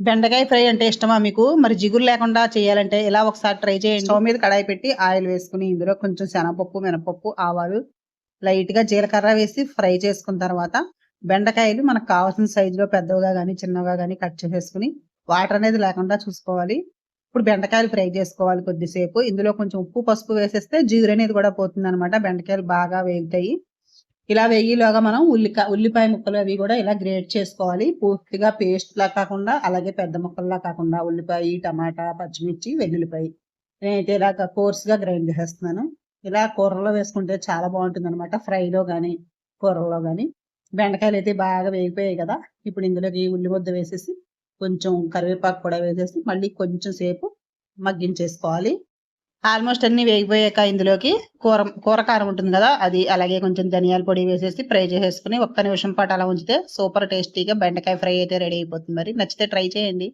బెండకాయ ఫ్రై అంటే ఇష్టమా మీకు? మరి జిగురు లేకుండా చేయాలంటే ఇలా ఒకసారి ట్రై చేయండి. స్టవ్ మీద కడాయి పెట్టి ఆయిల్ వేసుకుని ఇందులో కొంచెం శనగపప్పు, మినపప్పు, ఆవాలు, లైట్‌గా జీలకర్ర వేసి ఫ్రై చేసుకున్న తర్వాత బెండకాయలు మనకు కావాల్సిన సైజులో పెద్దవిగా గాని, చిన్నవిగా గాని కట్ చేసేసుకొని వాటర్ అనేది లేకుండా చూసుకోవాలి. ఇప్పుడు బెండకాయలు ఫ్రై చేసుకోవాలి కొద్దిసేపు. ఇందులో కొంచెం ఉప్పు, పసుపు వేసేస్తే జిగురు అనేది కూడా పోతుందనమాట. బెండకాయలు బాగా వేగుతాయి. ఇలా వేగిలోగా మనం ఉల్లిపాయ ముక్కలు అవి కూడా ఇలా గ్రేట్ చేసుకోవాలి. పూర్తిగా పేస్ట్‌లా కాకుండా, అలాగే పెద్ద ముక్కల్లా కాకుండా ఉల్లిపాయ, టమాటా, పచ్చిమిర్చి, వెల్లుల్లిపాయ నేనైతే ఇలాగ కోర్స్‌గా గ్రైండ్ చేసేస్తున్నాను. ఇలా కూరల్లో వేసుకుంటే చాలా బాగుంటుందనమాట. ఫ్రైలో గానీ, కూరల్లో గానీ. బెండకాయలైతే బాగా వేగిపోయాయి కదా! ఇప్పుడు ఇందులోకి ఉల్లి ముద్ద వేసేసి, కొంచెం కరివేపాకు కూడా వేసేసి, మళ్ళీ కొంచెం సేపు మగ్గించేసుకోవాలి. ఆల్మోస్ట్ అన్నీ వేగిపోయాక ఇందులోకి కూర కారం ఉంటుంది కదా! అది, అలాగే కొంచెం ధనియాల పొడి వేసేసి ఫ్రై చేసేసుకొని ఒక్క నిమిషం పాటు అలా ఉంచితే సూపర్ టేస్టీగా బెండకాయ ఫ్రై అయితే రెడీ అయిపోతుంది మరి. నచ్చితే ట్రై చేయండి.